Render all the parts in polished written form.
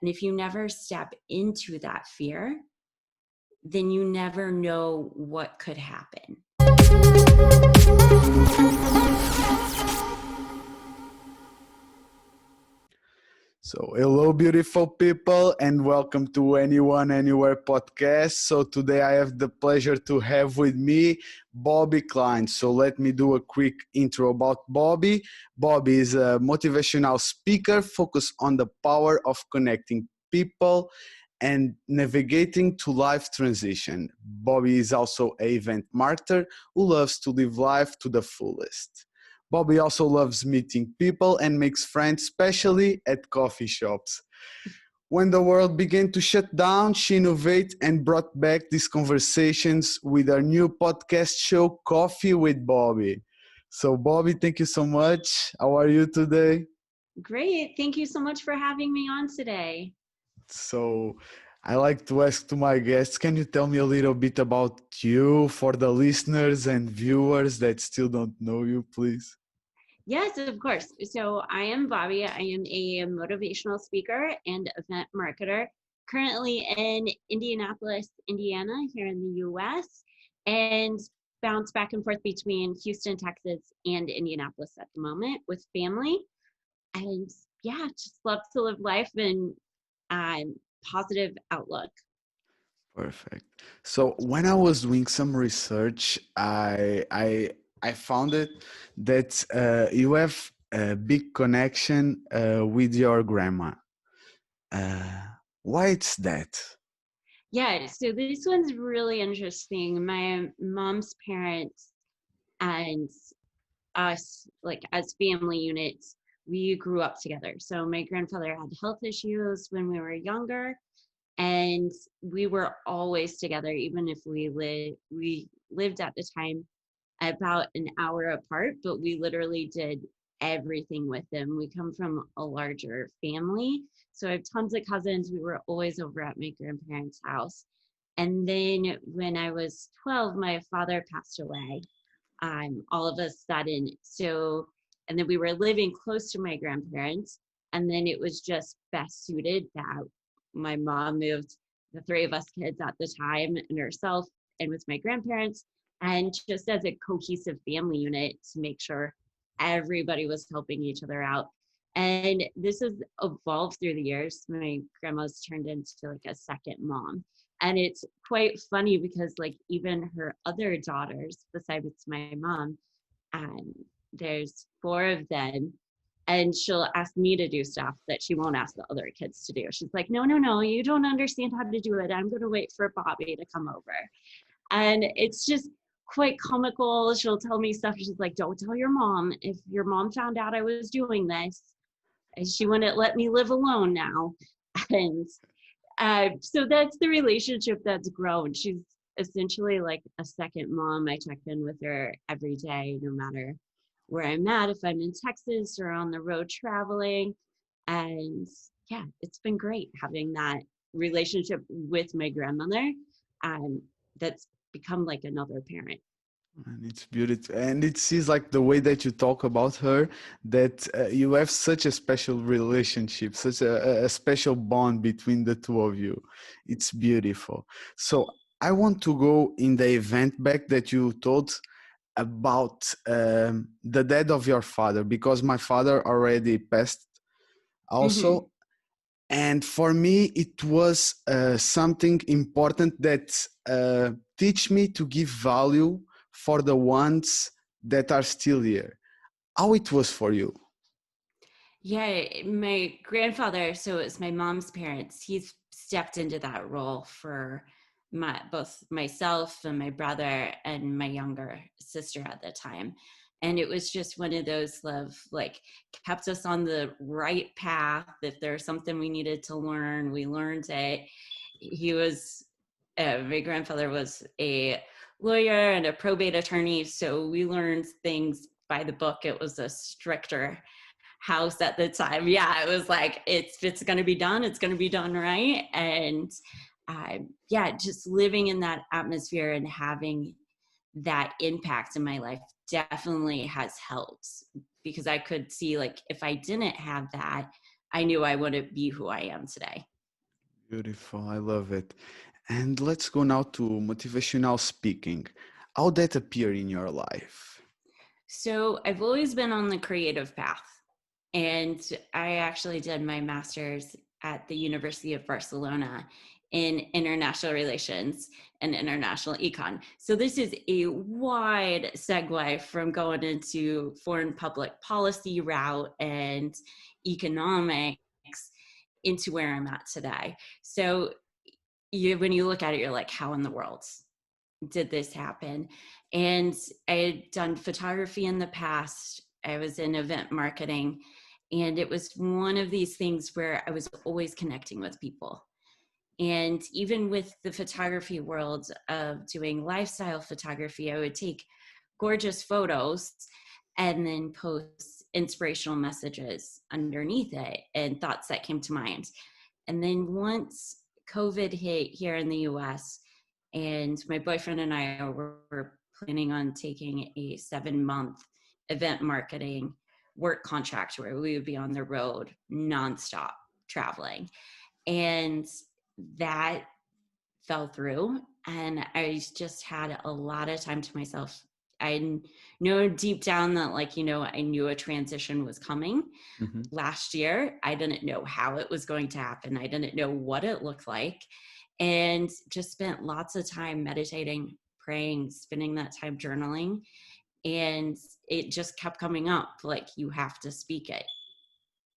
And if you never step into that fear, then you never know what could happen. So, hello, beautiful people, and welcome to Anyone Anywhere podcast. So, today I have the pleasure to have with me Bobbi Klein. So, let me do a quick intro about Bobbi. Bobbi is a motivational speaker focused on the power of connecting people and navigating to life transition. Bobbi is also an event marketer who loves to live life to the fullest. Bobbi also loves meeting people and makes friends, especially at coffee shops. When the world began to shut down, she innovated and brought back these conversations with her new podcast show, Coffee with Bobbi. So, Bobbi, thank you so much. How are you today? Great. Thank you so much for having me on today. So, I like to ask to my guests, can you tell me a little bit about you for the listeners and viewers that still don't know you, please? Yes, of course. So I am Bobbi. I am a motivational speaker and event marketer currently in Indianapolis, Indiana, here in the US, and bounce back and forth between Houston, Texas, and Indianapolis at the moment with family. And yeah, just love to live life in positive outlook. Perfect. So when I was doing some research, I found it that you have a big connection with your grandma. Uh, why it's that? Yeah, so this one's really interesting. My mom's parents and us, like as family units, we grew up together. So my grandfather had health issues when we were younger, and we were always together, even if we lived at the time about an hour apart, but we literally did everything with them. We come from a larger family, so I have tons of cousins. We were always over at my grandparents' house. And then when I was 12, my father passed away, all of a sudden. So, and then we were living close to my grandparents. And then it was just best suited that my mom moved the three of us kids at the time and herself and with my grandparents. And just as a cohesive family unit to make sure everybody was helping each other out. And this has evolved through the years. My grandma's turned into like a second mom. And it's quite funny because like even her other daughters besides my mom, um, there's four of them, and she'll ask me to do stuff that she won't ask the other kids to do. She's like, no, you don't understand how to do it. I'm going to wait for Bobbi to come over. And it's just quite comical. She'll tell me stuff. She's like, don't tell your mom. If your mom found out I was doing this, and she wouldn't let me live alone now. And so that's the relationship that's grown. She's essentially like a second mom. I check in with her every day, no matter where I'm at, if I'm in Texas or on the road traveling. And yeah, it's been great having that relationship with my grandmother. Um, that's become like another parent. And it's beautiful, and it seems like the way that you talk about her, that you have such a special relationship, such a special bond between the two of you. It's beautiful. So I want to go in the event back that you told about the death of your father, because my father already passed Mm-hmm. also. And for me, it was something important that teach me to give value for the ones that are still here. How it was for you? Yeah, my grandfather, so it's my mom's parents, he's stepped into that role for both myself and my brother and my younger sister at the time. And it was just one of those love, like kept us on the right path. If there's something we needed to learn, we learned it. He was, my grandfather was a lawyer and a probate attorney. So we learned things by the book. It was a stricter house at the time. Yeah, it was like, if it's going to be done, it's going to be done right. And yeah, just living in that atmosphere and having that impact in my life definitely has helped, because I could see like if I didn't have that, I knew I wouldn't be who I am today. Beautiful. I love it. And let's go now to motivational speaking. How that appear in your life? So I've always been on the creative path. And I actually did my master's at the University of Barcelona in international relations and international econ. So this is a wide segue from going into foreign public policy route and economics into where I'm at today. So when you look at it, you're like, how in the world did this happen? And I had done photography in the past. I was in event marketing, and it was one of these things where I was always connecting with people. And even with the photography world of doing lifestyle photography, I would take gorgeous photos and then post inspirational messages underneath it and thoughts that came to mind. And then once COVID hit here in the US, and my boyfriend and I were planning on taking a 7-month event marketing work contract where we would be on the road nonstop traveling. And that fell through. And I just had a lot of time to myself. I know deep down that, like, I knew a transition was coming. Mm-hmm. Last year, I didn't know how it was going to happen. I didn't know what it looked like. And just spent lots of time meditating, praying, spending that time journaling. And it just kept coming up, like, you have to speak it.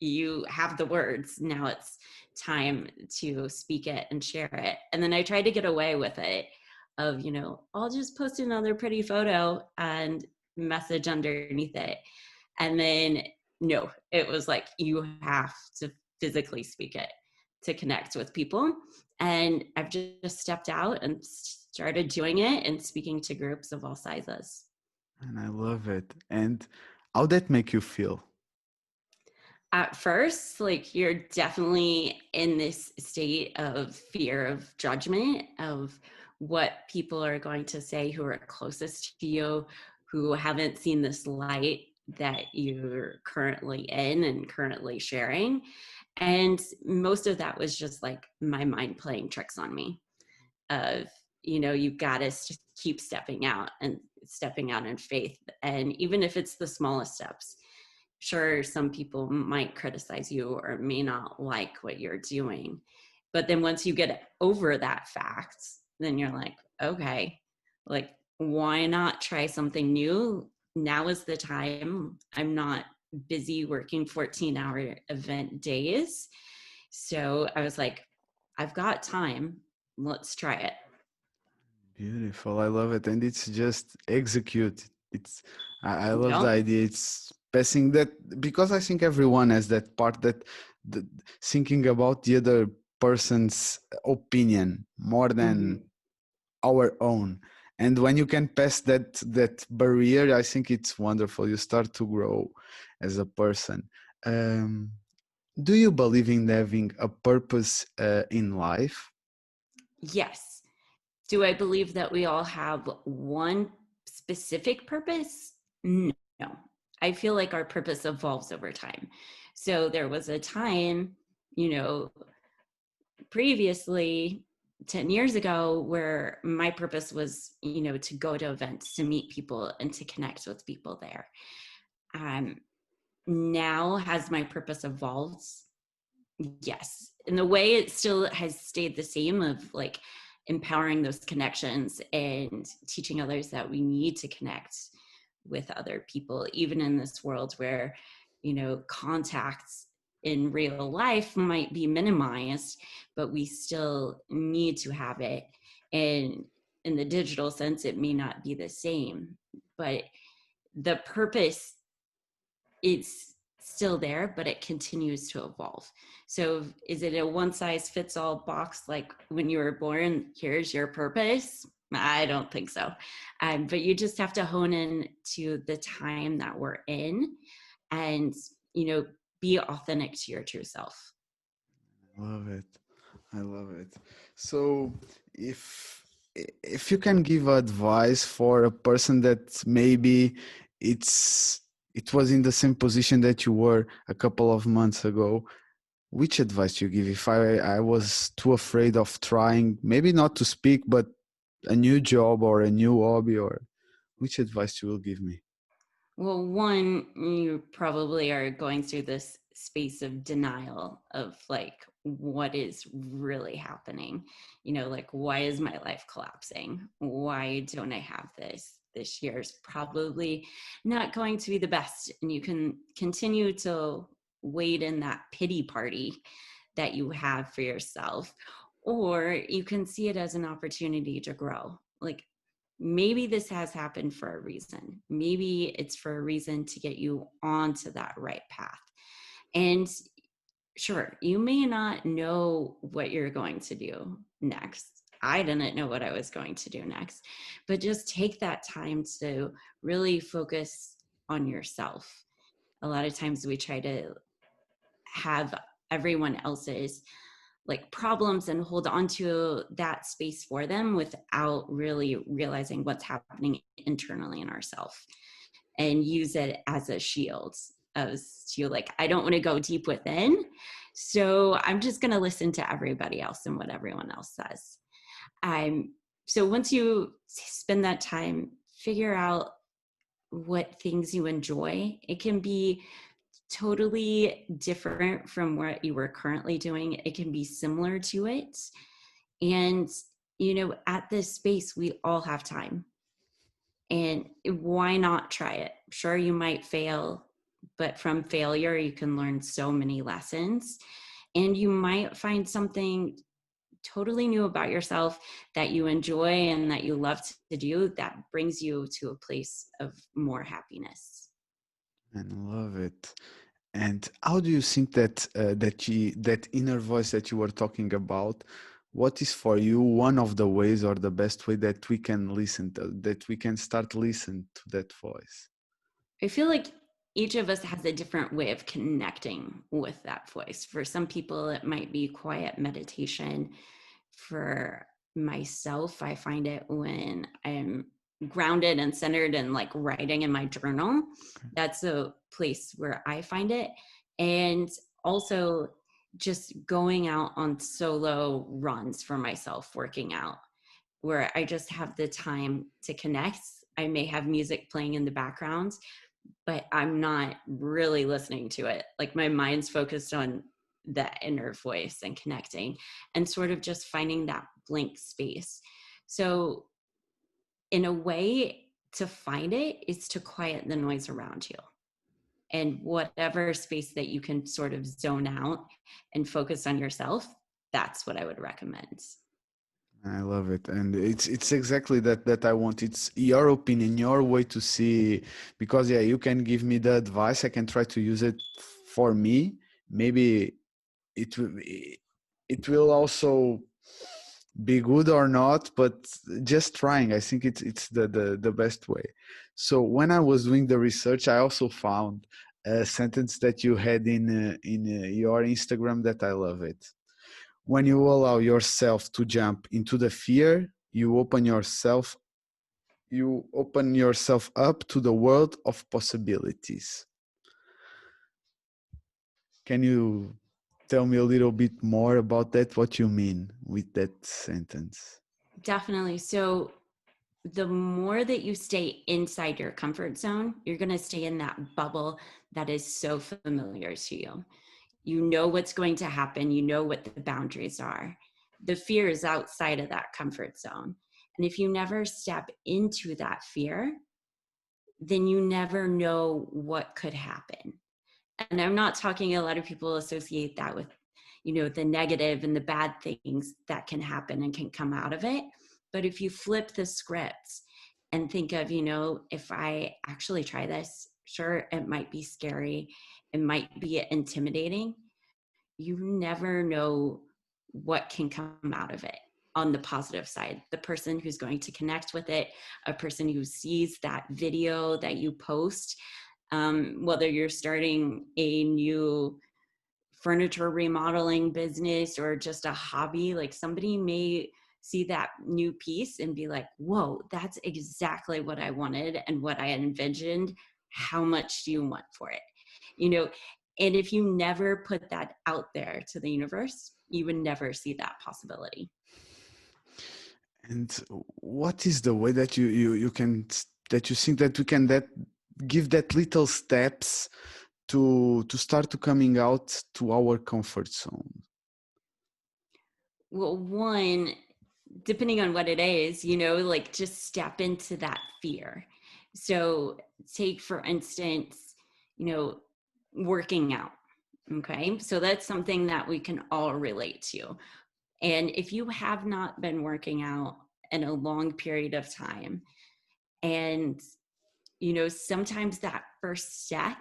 You have the words. Now it's time to speak it and share it. And then I tried to get away with it of, I'll just post another pretty photo and message underneath it. And then, no, it was like, you have to physically speak it to connect with people. And I've just stepped out and started doing it and speaking to groups of all sizes. And I love it. And how that make you feel? At first, like, you're definitely in this state of fear of judgment, of what people are going to say who are closest to you, who haven't seen this light that you're currently in and currently sharing. And most of that was just like my mind playing tricks on me of, you've got to keep stepping out in faith. And even if it's the smallest steps, sure, some people might criticize you or may not like what you're doing. But then once you get over that fact, then you're like, okay, like, why not try something new? Now is the time. I'm not busy working 14-hour event days. So I was like, I've got time. Let's try it. Beautiful. I love it. And it's just execute. I love the Yep. idea. It's passing that, because I think everyone has that part, that thinking about the other person's opinion more than our own. And when you can pass that barrier, I think it's wonderful. You start to grow as a person. Um, do you believe in having a purpose in life? Yes. Do I believe that we all have one specific purpose? No. I feel like our purpose evolves over time. So there was a time, previously 10 years ago where my purpose was, to go to events, to meet people and to connect with people there. Now has my purpose evolved? Yes. In the way it still has stayed the same, of like empowering those connections and teaching others that we need to connect with other people, even in this world where, contacts in real life might be minimized, but we still need to have it. And in the digital sense, it may not be the same, but the purpose, it's still there, but it continues to evolve. So is it a one size fits all box? Like when you were born, here's your purpose? I don't think so. But you just have to hone in to the time that we're in and, be authentic to your true self. I love it. I love it. So if you can give advice for a person that maybe it was in the same position that you were a couple of months ago, which advice you give if I was too afraid of trying, maybe not to speak, but a new job or a new hobby, or which advice you will give me? Well, one, you probably are going through this space of denial of like what is really happening. Like, why is my life collapsing? Why don't I have this? This year is probably not going to be the best. And you can continue to wait in that pity party that you have for yourself, or you can see it as an opportunity to grow. Like, maybe this has happened for a reason. Maybe it's for a reason to get you onto that right path. And sure, you may not know what you're going to do next. I didn't know what I was going to do next, but just take that time to really focus on yourself. A lot of times we try to have everyone else's like problems and hold on to that space for them without really realizing what's happening internally in ourselves, and use it as a shield, as to like, I don't want to go deep within, so I'm just going to listen to everybody else and what everyone else says. So once you spend that time, figure out what things you enjoy. It can be totally different from what you were currently doing. It can be similar to it. And, at this space, we all have time. And why not try it? Sure, you might fail, but from failure, you can learn so many lessons. And you might find something totally new about yourself that you enjoy and that you love to do, that brings you to a place of more happiness. And I love it. And how do you think that that inner voice that you were talking about? What is for you one of the ways or the best way that we can listen to, that we can start listening to that voice? I feel like each of us has a different way of connecting with that voice. For some people, it might be quiet meditation. For myself, I find it when I'm grounded and centered and like writing in my journal. That's a place where I find it. And also just going out on solo runs for myself, working out, where I just have the time to connect. I may have music playing in the background, but I'm not really listening to it. Like, my mind's focused on the inner voice and connecting and sort of just finding that blank space. So in a way, to find it is to quiet the noise around you, and whatever space that you can sort of zone out and focus on yourself, that's what I would recommend. I love it, and it's exactly that I want. It's your opinion, your way to see, because yeah, you can give me the advice. I can try to use it for me. Maybe it will also be good or not, but just trying. I think it's the best way. So when I was doing the research, I also found a sentence that you had in your Instagram that I love it. When you allow yourself to jump into the fear, you open yourself up to the world of possibilities. Can you tell me a little bit more about that? What you mean with that sentence? Definitely. So the more that you stay inside your comfort zone, you're going to stay in that bubble that is so familiar to you. You know what's going to happen. You know what the boundaries are. The fear is outside of that comfort zone. And if you never step into that fear, then you never know what could happen. And I'm not talking, a lot of people associate that with, the negative and the bad things that can happen and can come out of it. But if you flip the script and think of, if I actually try this, sure, it might be scary, it might be intimidating. You never know what can come out of it on the positive side. The person who's going to connect with it, a person who sees that video that you post, whether you're starting a new furniture remodeling business or just a hobby, like, somebody may see that new piece and be like, whoa, that's exactly what I wanted and what I envisioned. How much do you want for it? You know, And if you never put that out there to the universe, you would never see that possibility. And what is the way that you can, that you think that we can that give that little steps to start to coming out to our comfort zone? Well, one, depending on what it is, like just step into that fear. So take, for instance, working out. Okay. So that's something that we can all relate to. And if you have not been working out in a long period of time, and, sometimes that first step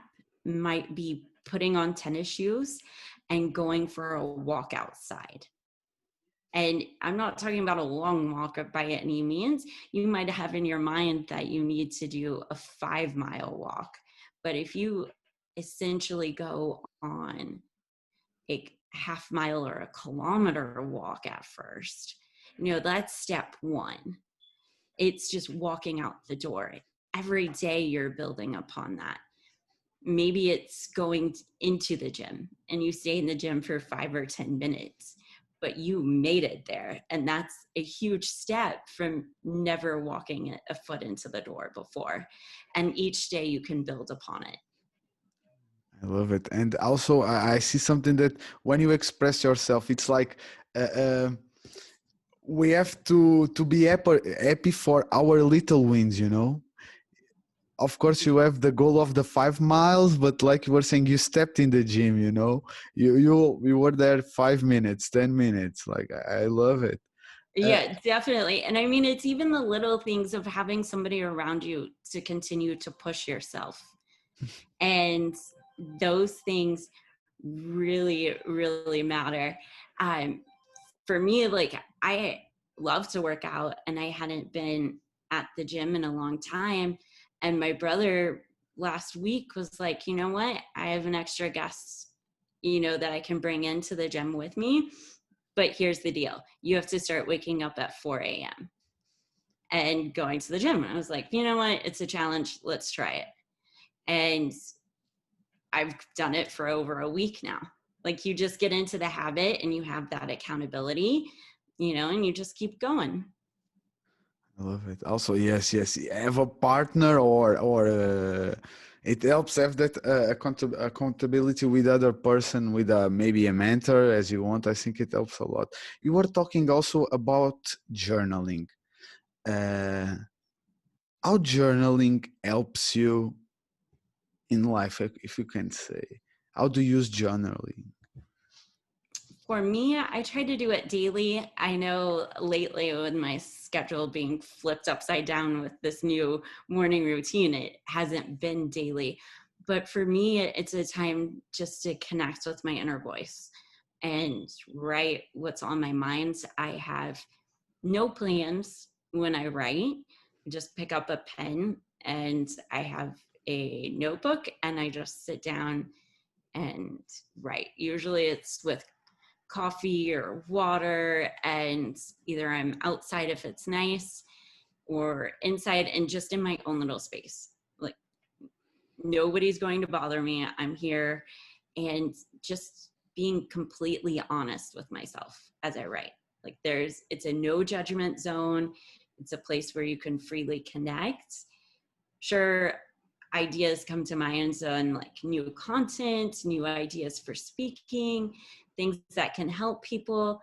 might be putting on tennis shoes and going for a walk outside. And I'm not talking about a long walk by any means. You might have in your mind that you need to do a 5-mile walk. But if you essentially go on a half mile or a kilometer walk at first, that's step one. It's just walking out the door. Every day you're building upon that. Maybe it's going into the gym and you stay in the gym for 5 or 10 minutes, but you made it there. And that's a huge step from never walking a foot into the door before. And each day you can build upon it. I love it. And also I see something that when you express yourself, it's like we have to be happy for our little wins, you know. Of course you have the goal of the 5 miles, but like you were saying, you stepped in the gym, you know, you were there 5 minutes, 10 minutes. Like I love it. Yeah, definitely. And I mean, it's even the little things of having somebody around you to continue to push yourself. And those things really, really matter. For me, like, I love to work out and I hadn't been at the gym in a long time. And my brother last week was like, you know what? I have an extra guest, that I can bring into the gym with me. But here's the deal. You have to start waking up at 4 a.m. and going to the gym. And I was like, you know what? It's a challenge. Let's try it. And I've done it for over a week now. Like, you just get into the habit and you have that accountability, and you just keep going. I love it. Also, yes, have a partner or it helps have that accountability with other person, with maybe a mentor, as you want. I think it helps a lot. You were talking also about journaling. How journaling helps you in life, if you can say? How do you use journaling? For me, I try to do it daily. I know lately with my schedule being flipped upside down with this new morning routine, it hasn't been daily. But for me, it's a time just to connect with my inner voice and write what's on my mind. I have no plans when I write. I just pick up a pen and I have a notebook and I just sit down and write. Usually it's with coffee or water, and either I'm outside if it's nice or inside and just in my own little space. Like, nobody's going to bother me. I'm here, and just being completely honest with myself as I write. Like, it's a no judgment zone. It's a place where you can freely connect. Sure, ideas come to mind on like new content, new ideas for speaking, things that can help people,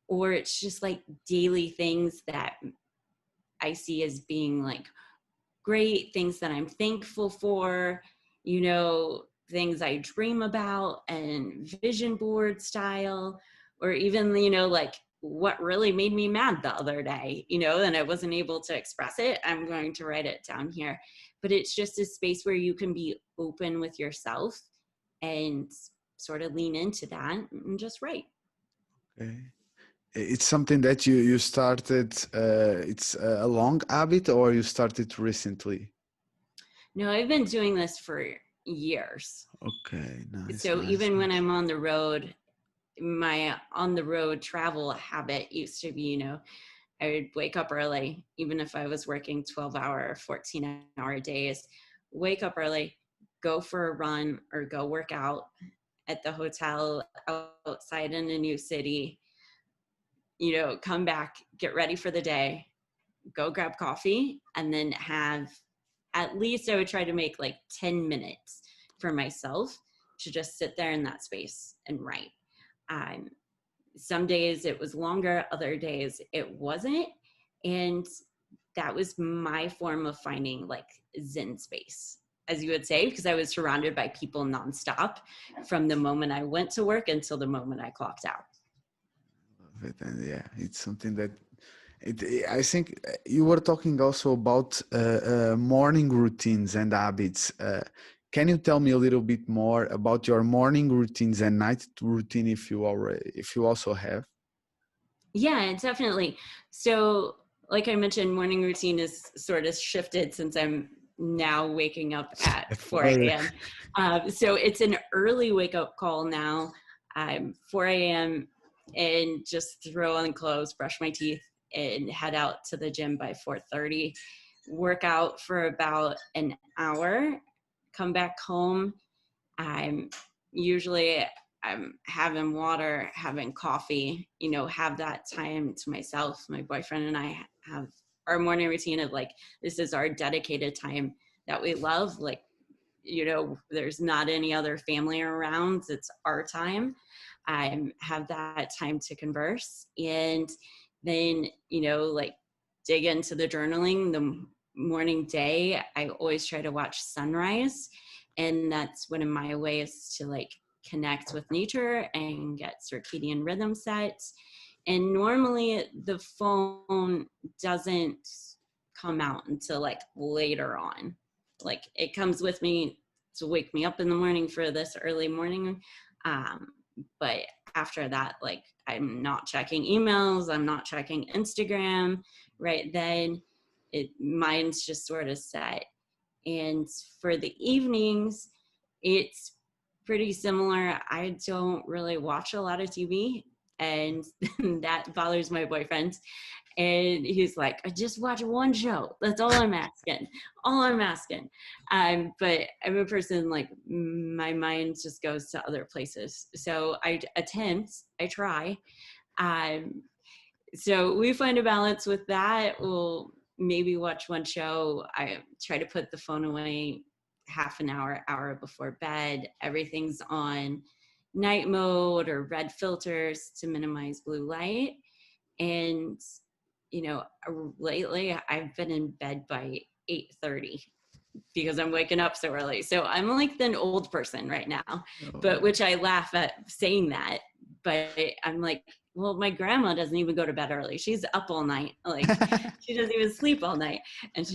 or it's just like daily things that I see as being like great, things that I'm thankful for, things I dream about and vision board style, or even, like what really made me mad the other day, and I wasn't able to express it. I'm going to write it down here. But it's just a space where you can be open with yourself and sort of lean into that and just write. Okay. It's something that you started, it's a long habit, or you started recently? No, I've been doing this for years. Okay, nice, So nice, even when nice. I'm on the road, my on the road travel habit used to be, I would wake up early, even if I was working 12-hour, 14-hour days, wake up early, go for a run or go work out at the hotel outside in a new city, come back, get ready for the day, go grab coffee, and then have at least I would try to make like 10 minutes for myself to just sit there in that space and write. Um, some days it was longer, other days it wasn't. And that was my form of finding like Zen space, as you would say, because I was surrounded by people nonstop from the moment I went to work until the moment I clocked out. And yeah, it's something that I think you were talking also about morning routines and habits. Can you tell me a little bit more about your morning routines and night routine if you also have? Yeah, definitely. So, like I mentioned, morning routine is sort of shifted since I'm now waking up at 4 a.m. So it's an early wake up call now. I'm 4 a.m. and just throw on clothes, brush my teeth, and head out to the gym by 4:30. Work out for about an hour, come back home. I'm usually I'm having water, having coffee, have that time to myself. My boyfriend and I have our morning routine of like, this is our dedicated time that we love. Like, there's not any other family around. It's our time. I have that time to converse. And then, like dig into the journaling. The morning day, I always try to watch sunrise. And that's one of my ways to like connect with nature and get circadian rhythm set. And normally the phone doesn't come out until like later on. Like it comes with me to wake me up in the morning for this early morning. But after that, like I'm not checking emails, I'm not checking Instagram right then. Mine's just sort of set. And for the evenings, it's pretty similar. I don't really watch a lot of TV, and that bothers my boyfriend. And he's like, I just watch one show. That's all I'm asking. All I'm asking. But I'm a person like my mind just goes to other places. So I try. Um, so we find a balance with that. We'll maybe watch one show. I try to put the phone away half an hour before bed. Everything's on night mode or red filters to minimize blue light. And, lately I've been in bed by 8:30 because I'm waking up so early. So I'm like an old person right now, but which I laugh at saying that, but I'm like, well, my grandma doesn't even go to bed early. She's up all night. Like she doesn't even sleep all night. And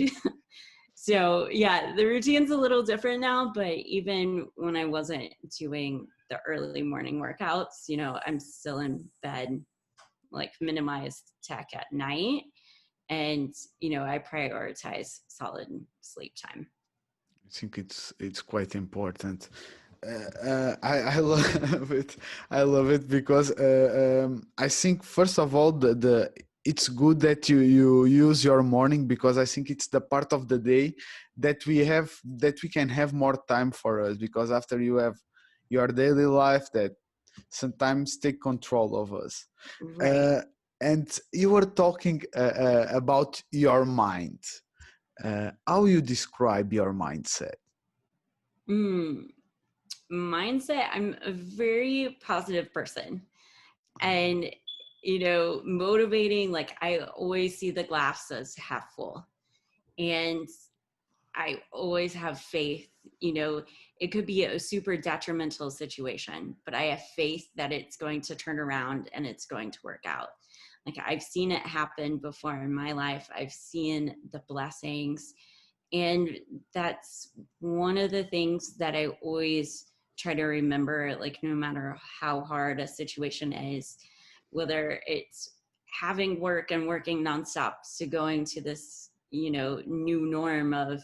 so yeah, the routine's a little different now, but even when I wasn't doing the early morning workouts, I'm still in bed, like minimized tech at night. And, I prioritize solid sleep time. I think it's quite important. I love it. I love it because I think first of all the it's good that you use your morning, because I think it's the part of the day that we can have more time for us, because after you have your daily life that sometimes take control of us. Right. And you were talking about your mind. How you describe your mindset? Mindset, I'm a very positive person. And, motivating, like I always see the glass as half full. And I always have faith, it could be a super detrimental situation, but I have faith that it's going to turn around and it's going to work out. Like I've seen it happen before in my life. I've seen the blessings. And that's one of the things that I always try to remember, like no matter how hard a situation is, whether it's having work and working nonstop to going to this, new norm of,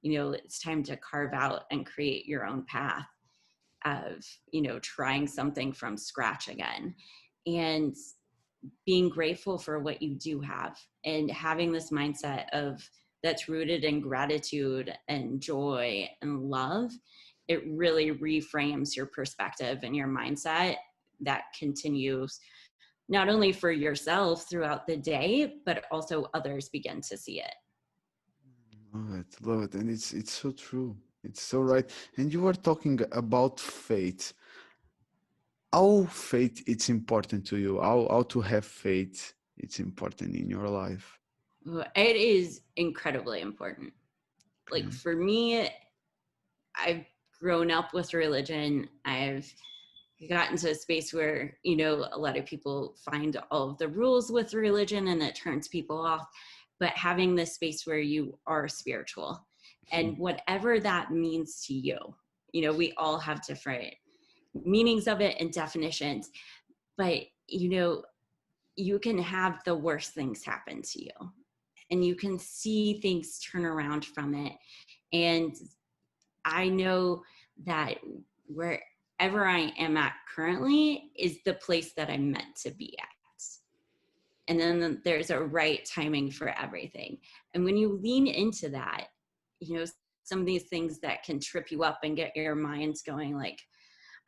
it's time to carve out and create your own path of, trying something from scratch again. And being grateful for what you do have and having this mindset of that's rooted in gratitude and joy and love it really reframes your perspective and your mindset that continues not only for yourself throughout the day, but also others begin to see it. Love it, and it's so true. It's so right. And you were talking about faith. How faith it's important to you? How to have faith it's important in your life? It is incredibly important. Like Okay. for me, I've grown up with religion. I've gotten to a space where, you know, a lot of people find all of the rules with religion and it turns people off. But having this space where you are spiritual and whatever that means to you, you know, we all have different meanings of it and definitions. But, you know, you can have the worst things happen to you and you can see things turn around from it. And I know that wherever I am at currently is the place that I'm meant to be at. And then there's a right timing for everything. And when you lean into that, you know, some of these things that can trip you up and get your minds going like,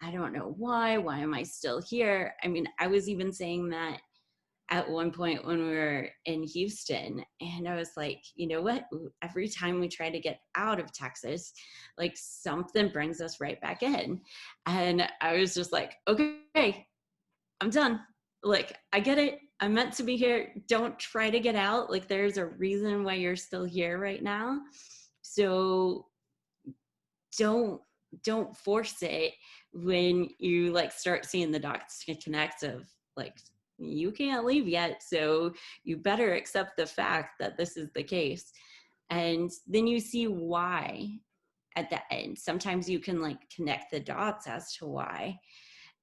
I don't know why am I still here? I mean, I was even saying that at one point when we were in Houston, and I was like, you know what? Every time we try to get out of Texas, like something brings us right back in. And I was just like, okay, I'm done. Like, I get it. I'm meant to be here. Don't try to get out. Like, there's a reason why you're still here right now. So don't force it when you like start seeing the dots connect of like, you can't leave yet, so you better accept the fact that this is the case. And then you see why at the end. Sometimes you can like connect the dots as to why,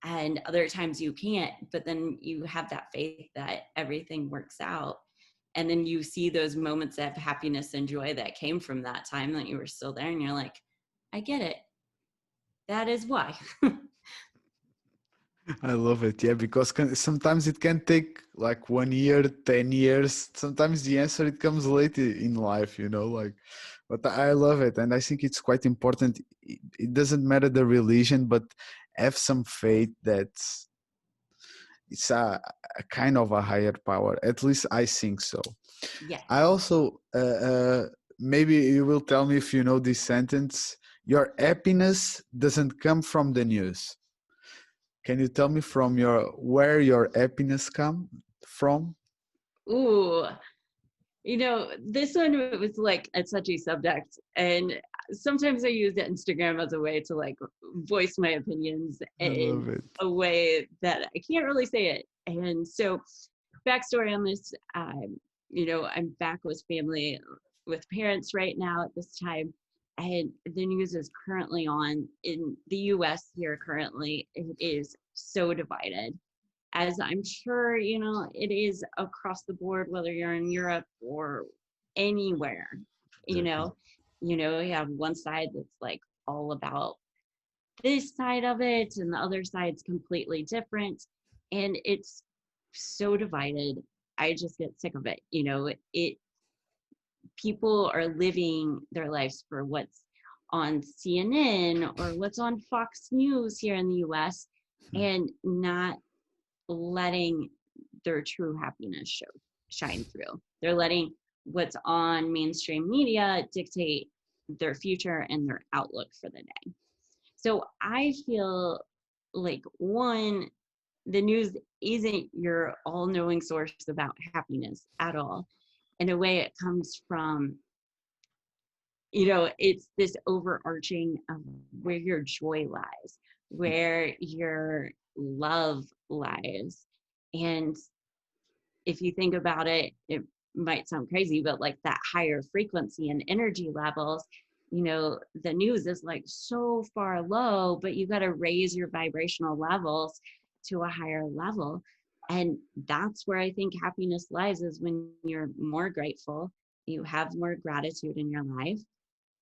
and other times you can't, but then you have that faith that everything works out. And then you see those moments of happiness and joy that came from that time that you were still there, and you're like, I get it. That is why. I love it. Yeah, because sometimes it can take like 1 year, 10 years. Sometimes the answer it comes late in life, you know, like, but I love it. And I think it's quite important. It doesn't matter the religion, but have some faith that it's a kind of a higher power. At least I think so. Yes. I also, maybe you will tell me if you know this sentence, your happiness doesn't come from the news. Can you tell me from where your happiness come from? Ooh, you know, this one was like a touchy subject. And sometimes I use Instagram as a way to like voice my opinions I in love it. a way that I can't really say it. And so, backstory on this, you know, I'm back with family, with parents right now at this time. And the news is currently on in the US here currently. It is so divided, as I'm sure, you know, it is across the board, whether you're in Europe or anywhere. you Exactly. know you know, you have one side that's like all about this side of it and the other side's completely different, and it's so divided. I just get sick of it. You know, it people are living their lives for what's on CNN or what's on Fox News here in the US, Hmm. and not letting their true happiness shine through. They're letting what's on mainstream media dictate their future and their outlook for the day. So I feel like, one, the news isn't your all-knowing source about happiness at all. In a way, it comes from, you know, it's this overarching of where your joy lies, where your love lies. And if you think about it, it might sound crazy, but like that higher frequency and energy levels, you know, the news is like so far low, but you got to raise your vibrational levels to a higher level. And that's where I think happiness lies, is when you're more grateful, you have more gratitude in your life.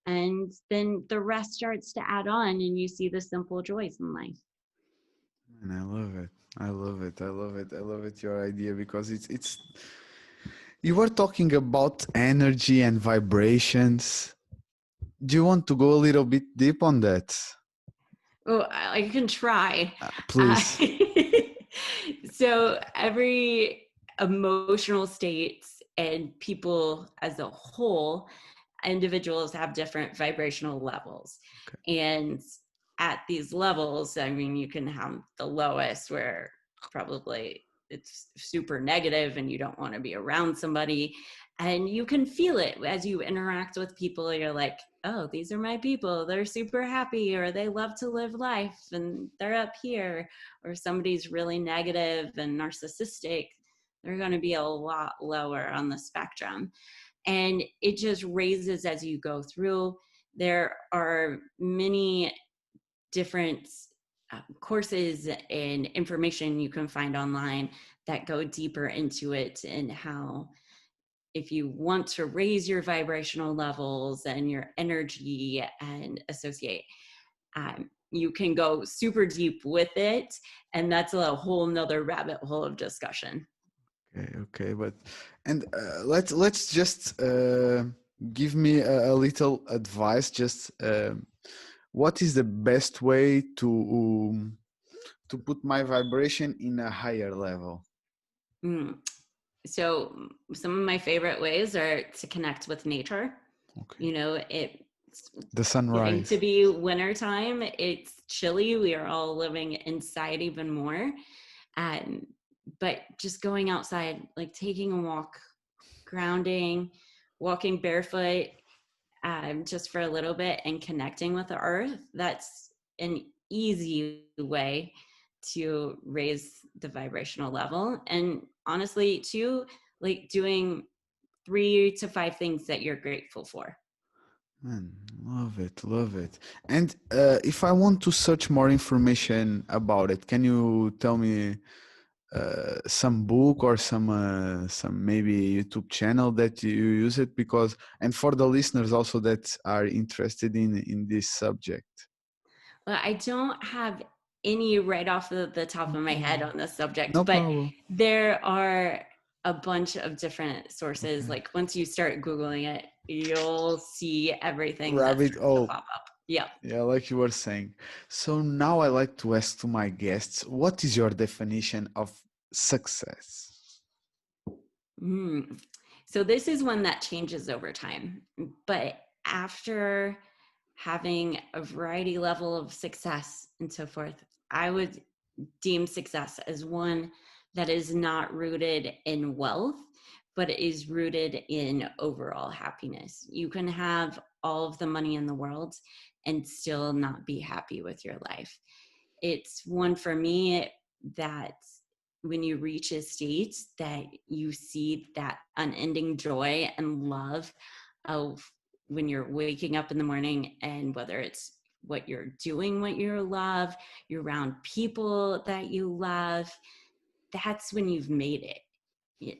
And then the rest starts to add on, and you see the simple joys in life. And I love it. I love it. I love it. I love it. Your idea, because it's you were talking about energy and vibrations. Do you want to go a little bit deep on that? Oh, I can try. Uh, Please. so every emotional states and people as a whole, individuals have different vibrational levels. Okay. And at these levels, I mean, you can have the lowest where probably it's super negative and you don't want to be around somebody. And you can feel it as you interact with people. You're like, oh, these are my people. They're super happy, or they love to live life and they're up here. Or somebody's really negative and narcissistic, they're going to be a lot lower on the spectrum. And it just raises as you go through. There are many different courses and information you can find online that go deeper into it, and how if you want to raise your vibrational levels and your energy and associate, you can go super deep with it, and that's a whole nother rabbit hole of discussion. Okay, but and let's just give me a little advice. Just what is the best way to put my vibration in a higher level? Mm. So some of my favorite ways are to connect with nature. Okay, You know, it's the getting to sunrise. be wintertime. It's chilly. We are all living inside even more. Um, but just going outside, like taking a walk, grounding, walking barefoot, just for a little bit and connecting with the earth, that's an easy way to raise the vibrational level. And honestly, too, like doing 3 to 5 things that you're grateful for. Man, love it. And if I want to search more information about it, can you tell me some book or some maybe YouTube channel that you use it? Because, and for the listeners also that are interested in this subject. Well, I don't have any right off the top No of my head problem. on this subject, No but problem. there are a bunch of different sources. Okay. Like once you start Googling it, you'll see everything that Rabbit. starts to Oh, pop up. Yeah. yeah, like you were saying. So now I like to ask to my guests, what is your definition of success? Mm. So this is one that changes over time. But after having a variety level of success and so forth, I would deem success as one that is not rooted in wealth, but is rooted in overall happiness. You can have all of the money in the world and still not be happy with your life. It's one for me that when you reach a state that you see that unending joy and love of when you're waking up in the morning, and whether it's what you're doing, what you love, you're around people that you love, that's when you've made it,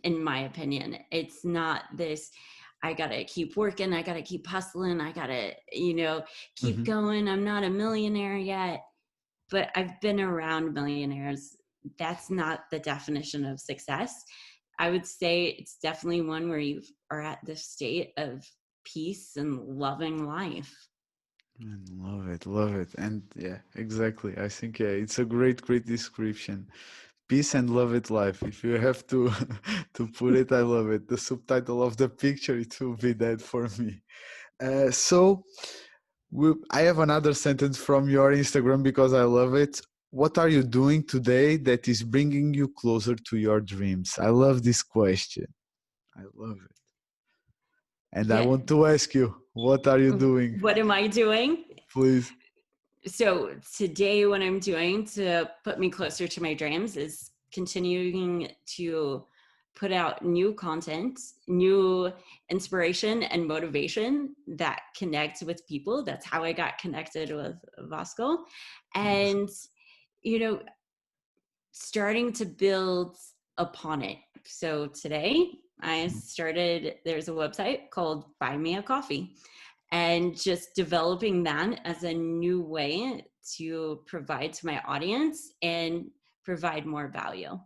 in my opinion. It's not this, I gotta keep working, I gotta keep hustling, I gotta, keep Mm-hmm. going. I'm not a millionaire yet, but I've been around millionaires. That's not the definition of success. I would say it's definitely one where you are at this state of peace and loving life. Man, love it. And yeah, exactly. I think yeah, it's a great description. Peace and love it life. If you have to to put it, I love it. The subtitle of the picture, it will be that for me. So I have another sentence from your Instagram because I love it. What are you doing today that is bringing you closer to your dreams? I love this question. I love it. And I Yeah. want to ask you, what are you doing? What am I doing? Please. So today, what I'm doing to put me closer to my dreams is continuing to put out new content, new inspiration and motivation that connects with people. That's how I got connected with Vasco. And, you know, starting to build upon it. So today I started, there's a website called Buy Me a Coffee, and just developing that as a new way to provide to my audience and provide more value.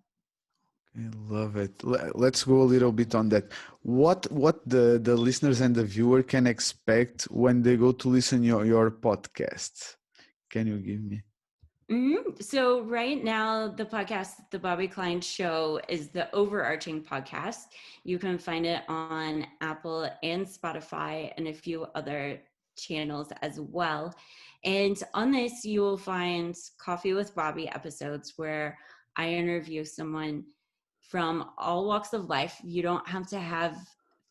I love it. Let's go a little bit on that. What the listeners and the viewer can expect when they go to listen your podcast? Can you give me? So right now, the podcast, The Bobbi Klein Show, is the overarching podcast. You can find it on Apple and Spotify and a few other channels as well. And on this, you will find Coffee with Bobbi episodes where I interview someone from all walks of life. You don't have to have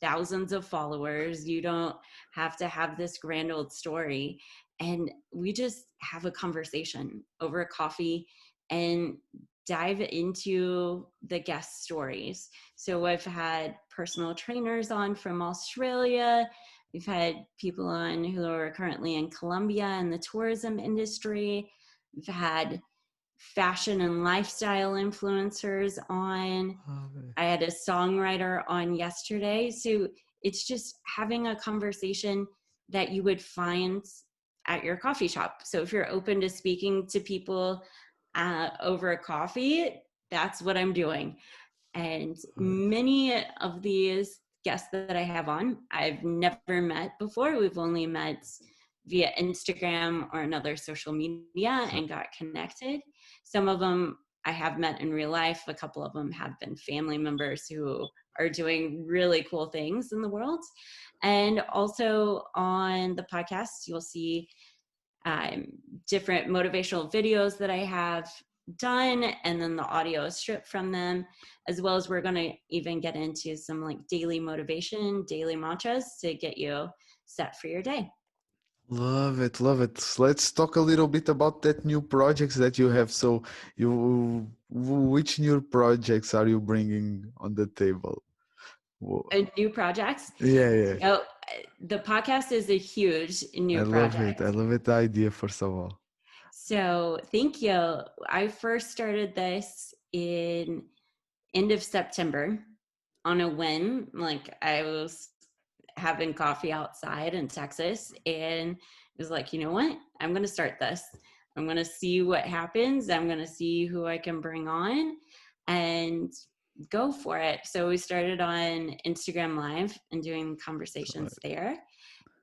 thousands of followers. You don't have to have this grand old story. And we just have a conversation over a coffee and dive into the guest stories. So I've had personal trainers on from Australia. We've had people on who are currently in Colombia in the tourism industry. We've had fashion and lifestyle influencers on. Okay. I had a songwriter on yesterday. So it's just having a conversation that you would find at your coffee shop. So if you're open to speaking to people over a coffee, that's what I'm doing. And many of these guests that I have on, I've never met before. We've only met via Instagram or another social media and got connected. Some of them I have met in real life. A couple of them have been family members who are doing really cool things in the world. And also on the podcast, you'll see different motivational videos that I have done, and then the audio is stripped from them, as well as we're going to even get into some like daily motivation, daily mantras to get you set for your day. Love it, love it. Let's talk a little bit about that new projects that you have. So, which new projects are you bringing on the table? New projects. Yeah, yeah. Oh, the podcast is a huge new I love project. it. I love it. The idea, first of all. So thank you. I first started this in end of September on a whim. Like I was having coffee outside in Texas and it was like, you know what? I'm going to start this. I'm going to see what happens. I'm going to see who I can bring on and go for it. So we started on Instagram Live and doing conversations there.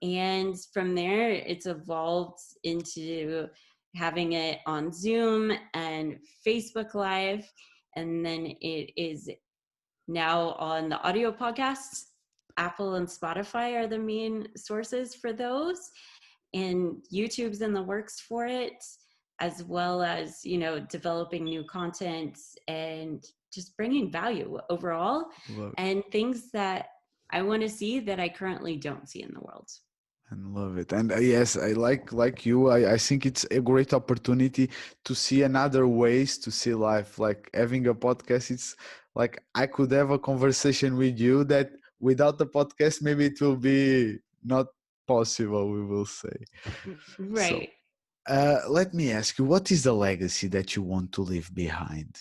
And from there, it's evolved into having it on Zoom and Facebook Live. And then it is now on the audio podcasts. Apple and Spotify are the main sources for those. And YouTube's in the works for it, as well as, you know, developing new content and just bringing value overall and things that I want to see that I currently don't see in the world. And love it. And yes, I like you. I think it's a great opportunity to see another ways to see life. Like having a podcast, it's like I could have a conversation with you that without the podcast, maybe it will be not possible, we will say. Right. So, let me ask you, what is the legacy that you want to leave behind?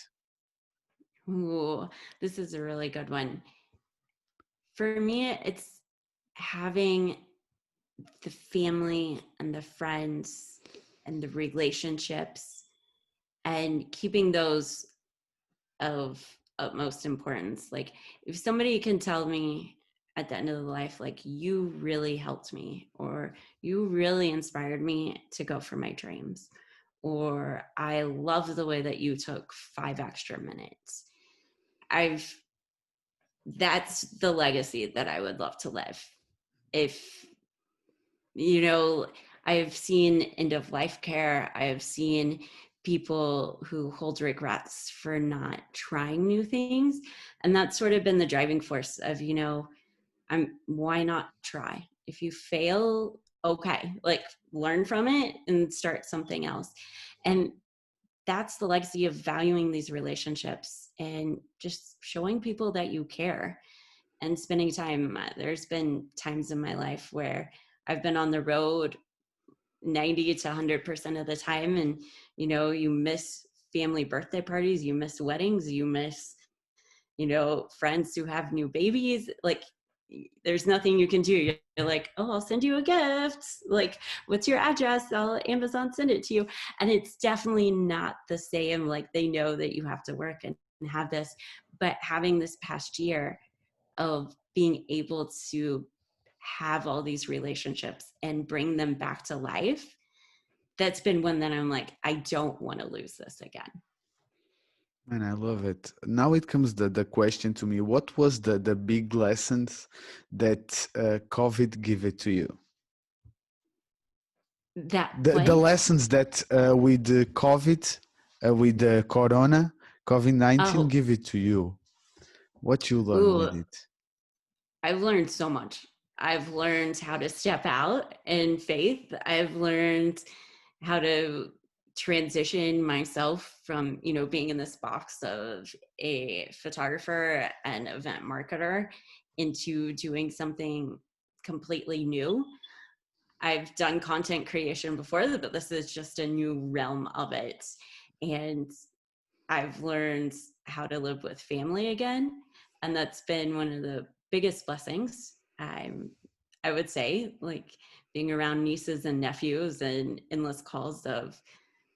Ooh, this is a really good one. For me, it's having the family and the friends and the relationships and keeping those of utmost importance. Like if somebody can tell me at the end of the life, like you really helped me or you really inspired me to go for my dreams, or I love the way that you took 5 extra minutes. That's the legacy that I would love to live. If, you know, I've seen end of life care, I have seen people who hold regrets for not trying new things. And that's sort of been the driving force of, you know, why not try? If you fail, okay, like learn from it and start something else. And that's the legacy of valuing these relationships and just showing people that you care and spending time. There's been times in my life where I've been on the road 90 to 100% of the time. And, you know, you miss family birthday parties, you miss weddings, you miss, you know, friends who have new babies. Like, there's nothing you can do. You're like, oh, I'll send you a gift. Like, what's your address? I'll Amazon send it to you. And it's definitely not the same. Like, they know that you have to work and have this. But having this past year of being able to have all these relationships and bring them back to life, that's been one that I'm like, I don't want to lose this again. And I love it. Now it comes the question to me: what was the big lessons that COVID gave it to you? That The what? lessons that with the COVID, with the Corona, COVID-19 Oh, give it to you. What you learn ooh, with it? I've learned so much. I've learned how to step out in faith. I've learned how to transition myself from, being in this box of a photographer and event marketer into doing something completely new. I've done content creation before, but this is just a new realm of it. And I've learned how to live with family again. And that's been one of the biggest blessings. I would say, like being around nieces and nephews and endless calls of,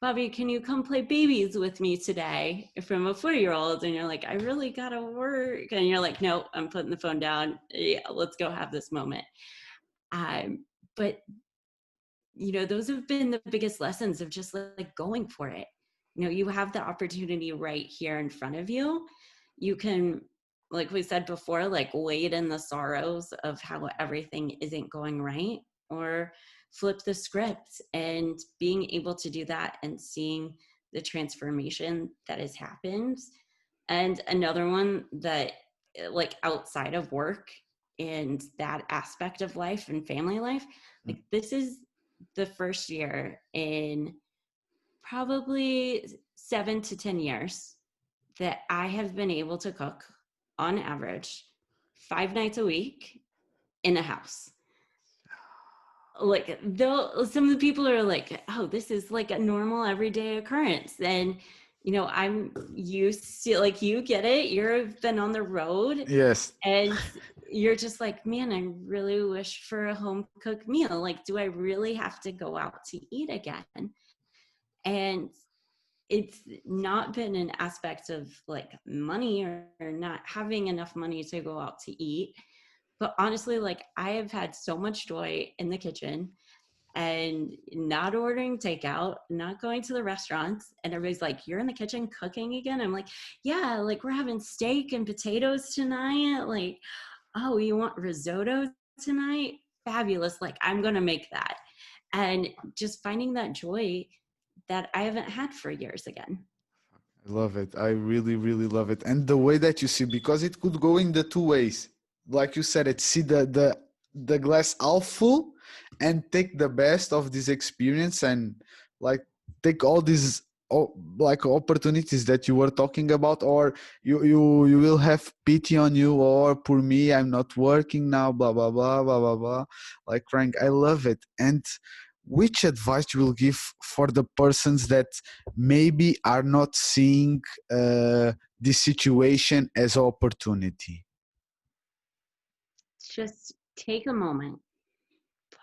Bobbi, can you come play babies with me today? From a 4-year-old. And you're like, I really gotta work. And you're like, no, I'm putting the phone down. Yeah, let's go have this moment. But those have been the biggest lessons of just like going for it. You have the opportunity right here in front of you. You can, like we said before, like wade in the sorrows of how everything isn't going right, or flip the script, and being able to do that and seeing the transformation that has happened. And another one that, like outside of work and that aspect of life and family life, like this is the first year in probably 7 to 10 years that I have been able to cook on average 5 nights a week in a house. Like, though some of the people are like, oh, this is like a normal everyday occurrence. And I'm used to, like, you get it, you've been on the road, Yes. and you're just like, man, I really wish for a home cooked meal. Like, do I really have to go out to eat again? And it's not been an aspect of like money or not having enough money to go out to eat. But honestly, like, I have had so much joy in the kitchen and not ordering takeout, not going to the restaurants. And everybody's like, you're in the kitchen cooking again? I'm like, yeah, like we're having steak and potatoes tonight. Like, oh, you want risotto tonight? Fabulous. Like, I'm going to make that. And just finding that joy that I haven't had for years again. I love it. I really, really love it. And the way that you see, because it could go in the two ways. Like you said, it see the glass half full and take the best of this experience and like take all these like opportunities that you were talking about, or you will have pity on you, or poor me, I'm not working now, blah blah blah blah blah blah. Like Frank, I love it. And which advice you will give for the persons that maybe are not seeing this situation as an opportunity? Just take a moment,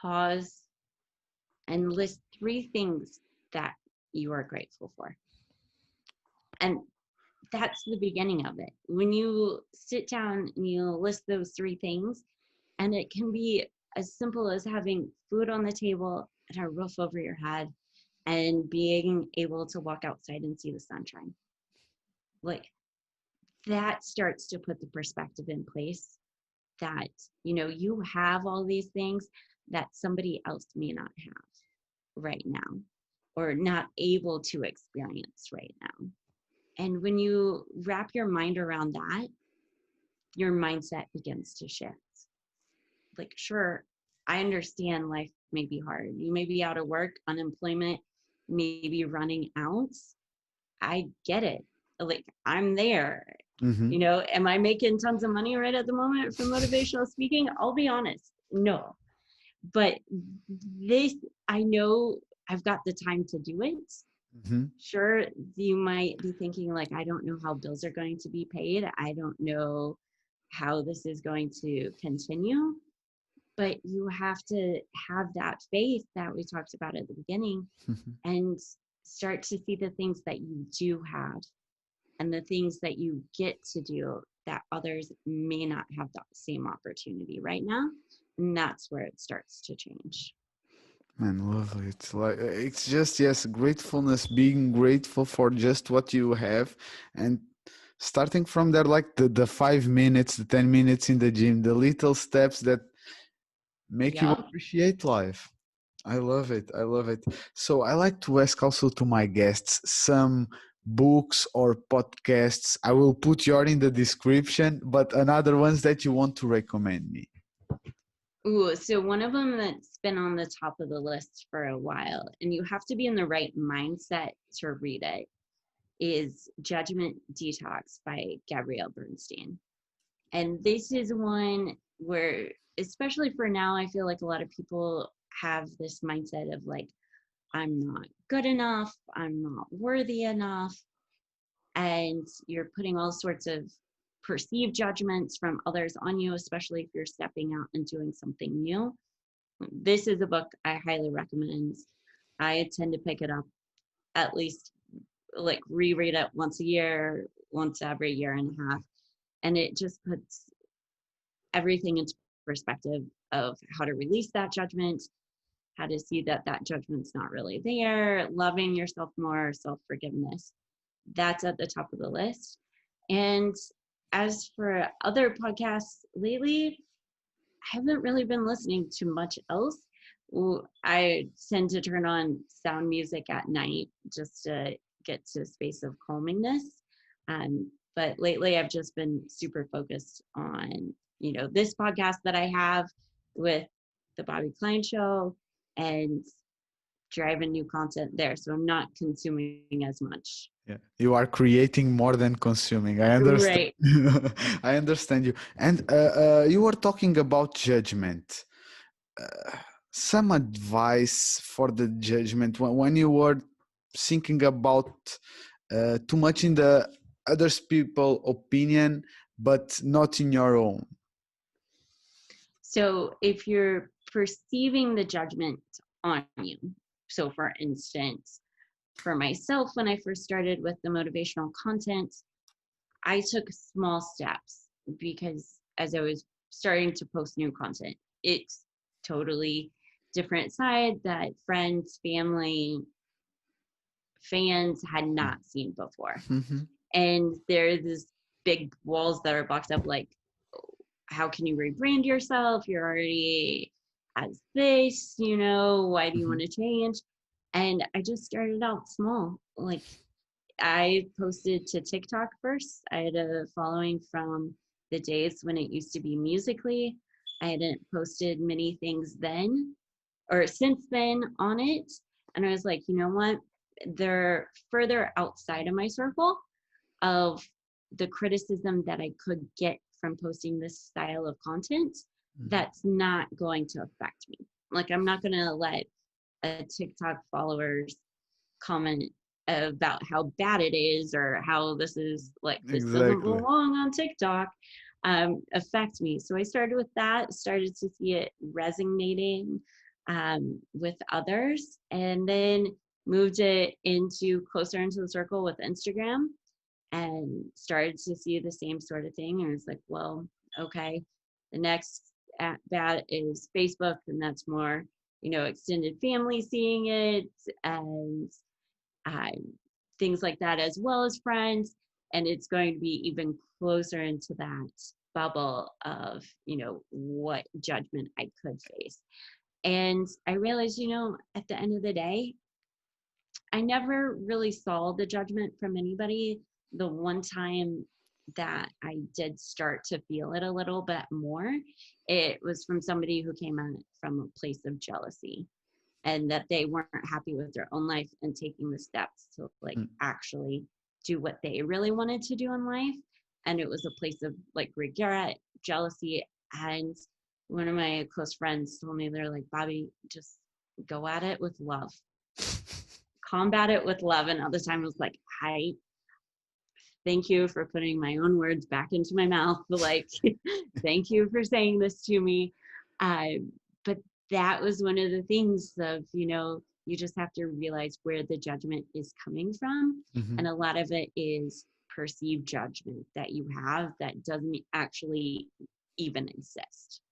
pause, and list 3 things that you are grateful for. And that's the beginning of it. When you sit down and you list those 3 things, and it can be as simple as having food on the table and a roof over your head and being able to walk outside and see the sunshine. Like, that starts to put the perspective in place that, you have all these things that somebody else may not have right now, or not able to experience right now. And when you wrap your mind around that, your mindset begins to shift. Like, sure, I understand life may be hard. You may be out of work, unemployment may be running out. I get it. Like, I'm there. Mm-hmm. Am I making tons of money right at the moment from motivational speaking? I'll be honest, no. But this, I know I've got the time to do it. Mm-hmm. Sure, you might be thinking, like, I don't know how bills are going to be paid. I don't know how this is going to continue. But you have to have that faith that we talked about at the beginning, and start to see the things that you do have and the things that you get to do that others may not have that same opportunity right now. And that's where it starts to change. Man, lovely. It's just, yes, gratefulness, being grateful for just what you have, and starting from there, like the 5 minutes, the 10 minutes in the gym, the little steps that make you Yep. appreciate life. I love it. I love it. So I like to ask also to my guests some books or podcasts. I will put your in the description, but another ones that you want to recommend me. Ooh, so one of them that's been on the top of the list for a while, and you have to be in the right mindset to read it, is Judgment Detox by Gabrielle Bernstein. And this is one where, especially for now, I feel like a lot of people have this mindset of like, I'm not good enough, I'm not worthy enough. And you're putting all sorts of perceived judgments from others on you, especially if you're stepping out and doing something new. This is a book I highly recommend. I tend to pick it up at least, like, reread it once a year, once every year and a half. And it just puts everything into perspective of how to release that judgment, how to see that that judgment's not really there, loving yourself more, self-forgiveness. That's at the top of the list. And as for other podcasts lately, I haven't really been listening to much else. I tend to turn on sound music at night just to get to a space of calmingness. But lately, I've just been super focused on, this podcast that I have with the Bobbi Klein show and driving new content there. So I'm not consuming as much. Yeah, you are creating more than consuming. I understand. Right. I understand you. And you were talking about judgment. Some advice for the judgment when you were thinking about too much in the others people opinion, but not in your own. So if you're perceiving the judgment on you, so for instance, for myself, when I first started with the motivational content, I took small steps because as I was starting to post new content, it's totally different side that friends, family, fans had not seen before. Mm-hmm. And there's this big walls that are boxed up, like, how can you rebrand yourself? You're already as this, why do you Mm-hmm. want to change? And I just started out small. Like, I posted to TikTok first. I had a following from the days when it used to be Musically. I hadn't posted many things then or since then on it. And I was like, you know what? They're further outside of my circle of the criticism that I could get from posting this style of content. That's not going to affect me. Like, I'm not going to let a TikTok followers comment about how bad it is or how this is like, this doesn't Exactly. belong on TikTok, affect me. So I started with that, started to see it resonating with others, and then moved it closer into the circle with Instagram and started to see the same sort of thing. And it's like, well, okay, the next at bat is Facebook, and that's more, extended family seeing it and uh, things like that, as well as friends. And it's going to be even closer into that bubble of, what judgment I could face. And I realized, at the end of the day, I never really saw the judgment from anybody. The one time that I did start to feel it a little bit more, it was from somebody who came at it from a place of jealousy and that they weren't happy with their own life and taking the steps to like actually do what they really wanted to do in life. And it was a place of like regret, jealousy. And one of my close friends told me, they're like, Bobbi, just go at it with love, combat it with love. And at the time I was like, hi, thank you for putting my own words back into my mouth. Like, thank you for saying this to me. But that was one of the things of, you just have to realize where the judgment is coming from. Mm-hmm. And a lot of it is perceived judgment that you have that doesn't actually even exist.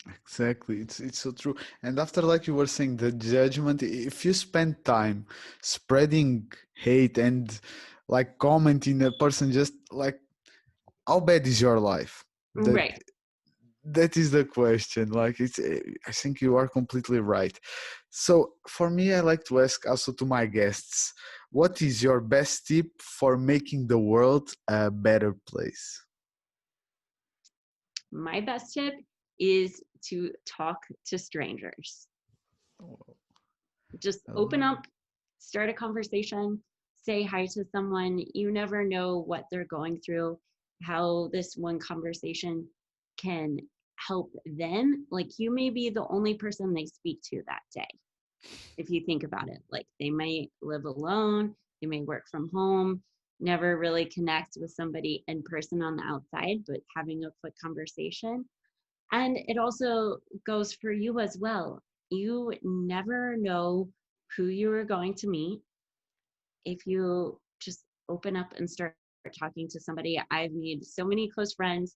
Exactly. It's so true. And after, like you were saying, the judgment, if you spend time spreading hate and like commenting a person, just like, how bad is your life? That Right. that is the question. Like, it's I think you are completely right. So for me, I like to ask also to my guests, what is your best tip for making the world a better place? My best tip is to talk to strangers. Oh, Just I open love it. up, start a conversation, say hi to someone. You never know what they're going through, how this one conversation can help them. Like you may be the only person they speak to that day. If you think about it, like they may live alone, they may work from home, never really connect with somebody in person on the outside, but having a quick conversation. And it also goes for you as well. You never know who you are going to meet if you just open up and start talking to somebody. I've made so many close friends,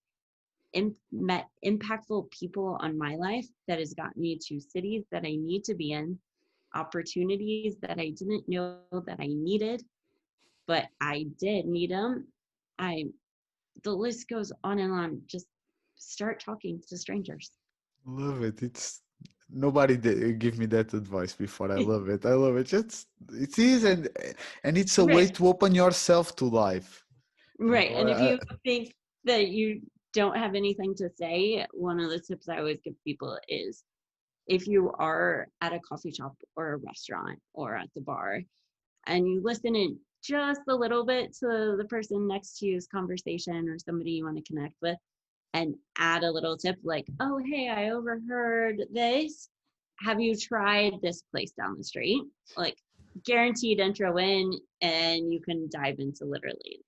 met impactful people on my life that has gotten me to cities that I need to be in, opportunities that I didn't know that I needed, but I did need them. I The list goes on and on. Just start talking to strangers. Love it. It's nobody give me that advice before. I love it. I love it. Just it is, and it's a way Right. to open yourself to life. You Right. know, And if you think that you don't have anything to say, one of the tips I always give people is if you are at a coffee shop or a restaurant or at the bar and you listen in just a little bit to the person next to you's conversation or somebody you want to connect with and add a little tip like, oh, hey, I overheard this. Have you tried this place down the street? Like, guaranteed intro in, and you can dive into literally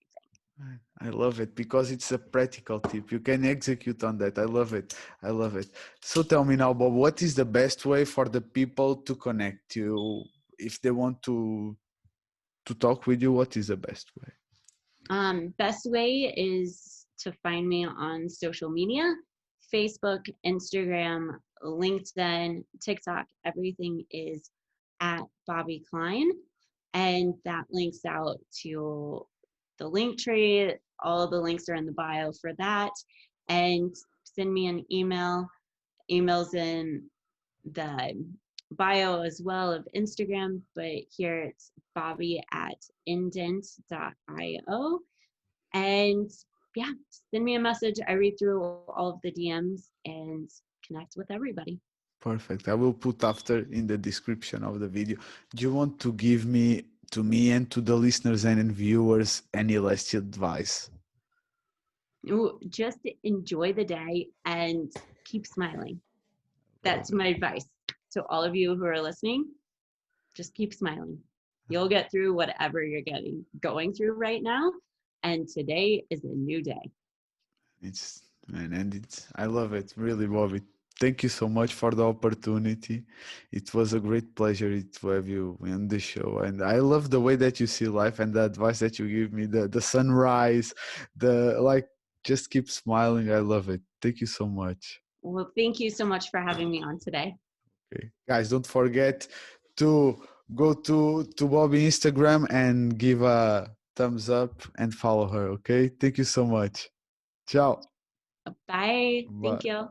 I love it because it's a practical tip. You can execute on that. I love it. I love it. So tell me now, Bob, what is the best way for the people to connect you if they want to talk with you? What is the best way? Best way is to find me on social media: Facebook, Instagram, LinkedIn, TikTok. Everything is at Bobbi Klein. And that links out to the link tree. All the links are in the bio for that. And send me an email. Emails in the bio as well of Instagram, but here it's Bobbi at indent.io. And yeah, send me a message. I read through all of the DMs and connect with everybody. Perfect. I will put after in the description of the video. Do you want to give me to me and to the listeners and viewers any last advice? Ooh, just enjoy the day and keep smiling. Love That's it. my advice to all of you who are listening. Just keep smiling. You'll get through whatever you're going through right now. And today is a new day. It's man, and it's I love it really, Bobby. Thank you so much for the opportunity. It was a great pleasure to have you on the show, and I love the way that you see life and the advice that you give me. The sunrise, the like, just keep smiling. I love it. Thank you so much. Well, thank you so much for having me on today. Okay, guys, don't forget to go to Bobby Instagram and give a thumbs up and follow her. Okay, thank you so much. Ciao. Bye. Thank Bye. you.